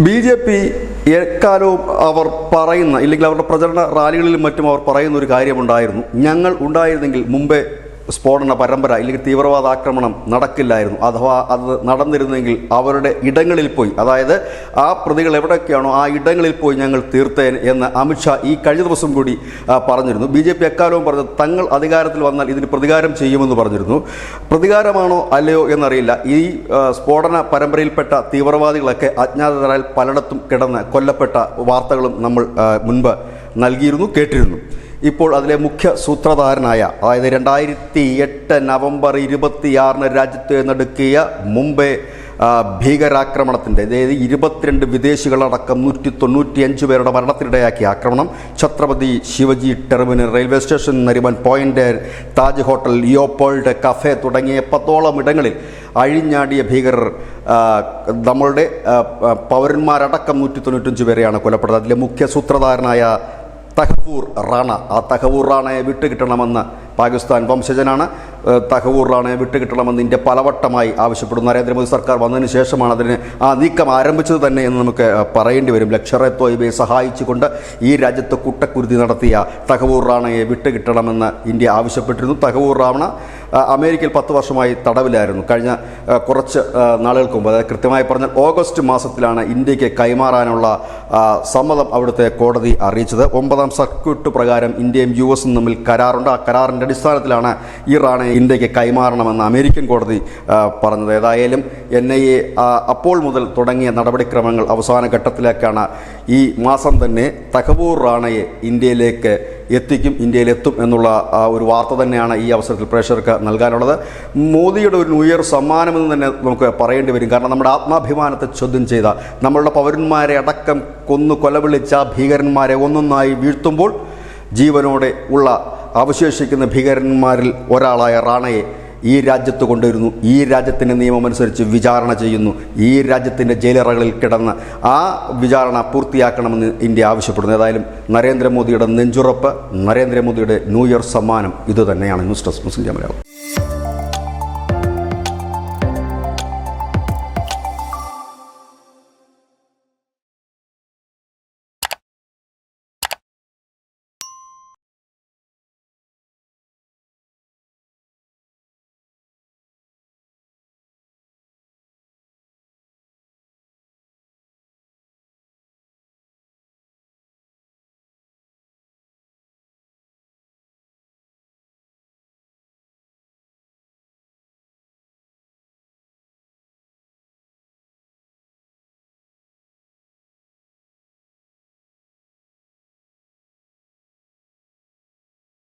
BJP എക്കാലവും അവർ പറയുന്ന ഇല്ലെങ്കിൽ അവരുടെ പ്രചരണ റാലികളിലും മറ്റും അവർ പറയുന്ന ഒരു കാര്യമുണ്ടായിരുന്നു. ഞങ്ങൾ ഉണ്ടായിരുന്നെങ്കിൽ മുമ്പേ സ്ഫോടന പരമ്പര ഇല്ലെങ്കിൽ തീവ്രവാദ ആക്രമണം നടക്കില്ലായിരുന്നു. അഥവാ അത് നടന്നിരുന്നെങ്കിൽ അവരുടെ ഇടങ്ങളിൽ പോയി, അതായത് ആ പ്രതികൾ എവിടെയൊക്കെയാണോ ആ ഇടങ്ങളിൽ പോയി ഞങ്ങൾ തീർത്തേൻ എന്ന് അമിത്ഷാ ഈ കഴിഞ്ഞ ദിവസം കൂടി പറഞ്ഞിരുന്നു. BJP എക്കാലവും പറഞ്ഞത് തങ്ങൾ അധികാരത്തിൽ വന്നാൽ ഇതിന് പ്രതികാരം ചെയ്യുമെന്ന് പറഞ്ഞിരുന്നു. പ്രതികാരമാണോ അല്ലയോ എന്നറിയില്ല. ഈ സ്ഫോടന പരമ്പരയിൽപ്പെട്ട തീവ്രവാദികളൊക്കെ അജ്ഞാതരാൽ പലയിടത്തും കിടന്ന് കൊല്ലപ്പെട്ട വാർത്തകളും നമ്മൾ മുൻപ് നൽകിയിരുന്നു, കേട്ടിരുന്നു. ഇപ്പോൾ അതിലെ മുഖ്യ സൂത്രധാരനായ, അതായത് 2008 നവംബർ 26 രാജ്യത്ത് നടക്കിയ മുംബൈ ഭീകരാക്രമണത്തിൻ്റെ, അതായത് 22 വിദേശികളടക്കം 195 പേരുടെ മരണത്തിനിടയാക്കിയ ആക്രമണം, Chhatrapati Shivaji terminal, railway station, Nariman point, Taj hotel, Leopold cafe തുടങ്ങിയ 10ഓളം ഇടങ്ങളിൽ അഴിഞ്ഞാടിയ ഭീകരർ നമ്മളുടെ പൗരന്മാരടക്കം 195 പേരെയാണ് കൊല്ലപ്പെട്ടത്. അതിലെ മുഖ്യ സൂത്രധാരനായ തഹവൂർ റാണ, ആ തഹവൂർ റാണയെ വിട്ടുകിട്ടണമെന്ന് പാകിസ്ഥാൻ വംശജനാണ്. തഹവൂർ റാണയെ വിട്ടുകിട്ടണമെന്ന് ഇന്ത്യ പലവട്ടമായി ആവശ്യപ്പെടുന്നു. നരേന്ദ്രമോദി സർക്കാർ വന്നതിന് ശേഷമാണ് അതിന് ആ നീക്കം ആരംഭിച്ചത് തന്നെ എന്ന് നമുക്ക് പറയേണ്ടി വരും. ലഷ്കർ-ഇ തോയ്ബയെ സഹായിച്ചുകൊണ്ട് ഈ രാജ്യത്ത് കുട്ടക്കുരുതി നടത്തിയ തഹവൂർ റാണയെ വിട്ടുകിട്ടണമെന്ന് ഇന്ത്യ ആവശ്യപ്പെട്ടിരുന്നു. തഹവൂർ റാണ അമേരിക്കയിൽ 10 വർഷമായി തടവിലായിരുന്നു. കഴിഞ്ഞ കുറച്ച് നാളുകൾക്ക് മുമ്പ്, അതായത് കൃത്യമായി പറഞ്ഞാൽ ഓഗസ്റ്റ് മാസത്തിലാണ് ഇന്ത്യക്ക് കൈമാറാനുള്ള സമ്മതം അവിടുത്തെ കോടതി അറിയിച്ചത്. 9ാം സർക്യൂട്ട് പ്രകാരം ഇന്ത്യയും US-ഉം തമ്മിൽ കരാറുണ്ട്. ആ കരാറിൻ്റെ അടിസ്ഥാനത്തിലാണ് ഈ റാണയെ ഇന്ത്യക്ക് കൈമാറണമെന്ന് അമേരിക്കൻ കോടതി പറഞ്ഞത്. ഏതായാലും NIA അപ്പോൾ മുതൽ തുടങ്ങിയ നടപടിക്രമങ്ങൾ അവസാന ഘട്ടത്തിലേക്കാണ്. ഈ മാസം തന്നെ തഹവൂർ റാണയെ ഇന്ത്യയിലേക്ക് എത്തിക്കും, ഇന്ത്യയിലെത്തും എന്നുള്ള ഒരു വാർത്ത തന്നെയാണ് ഈ അവസരത്തിൽ പ്രേക്ഷകർക്ക് നൽകാനുള്ളത്. മോദിയുടെ ഒരു ന്യൂ ഇയർ സമ്മാനമെന്ന് തന്നെ നമുക്ക് പറയേണ്ടി വരും. കാരണം നമ്മുടെ ആത്മാഭിമാനത്തെ ചോദ്യം ചെയ്ത, നമ്മളുടെ പൗരന്മാരെ അടക്കം കൊലവിളിച്ച ഭീകരന്മാരെ ഒന്നൊന്നായി വീഴ്ത്തുമ്പോൾ ജീവനോടെ ഉള്ള അവശേഷിക്കുന്ന ഭീകരന്മാരിൽ ഒരാളായ റാണയെ ഈ രാജ്യത്ത് കൊണ്ടുവരുന്നു. ഈ രാജ്യത്തിൻ്റെ നിയമമനുസരിച്ച് വിചാരണ ചെയ്യുന്നു. ഈ രാജ്യത്തിൻ്റെ ജയിലറകളിൽ കിടന്ന് ആ വിചാരണ പൂർത്തിയാക്കണമെന്ന് ഇന്ത്യ ആവശ്യപ്പെടുന്നു. ഏതായാലും നരേന്ദ്രമോദിയുടെ നെഞ്ചുറപ്പ്, നരേന്ദ്രമോദിയുടെ ന്യൂ ഇയർ സമ്മാനം ഇതുതന്നെയാണ്. ന്യൂസ് ഡെസ്ക് മുസ്ലിം മലയാളം.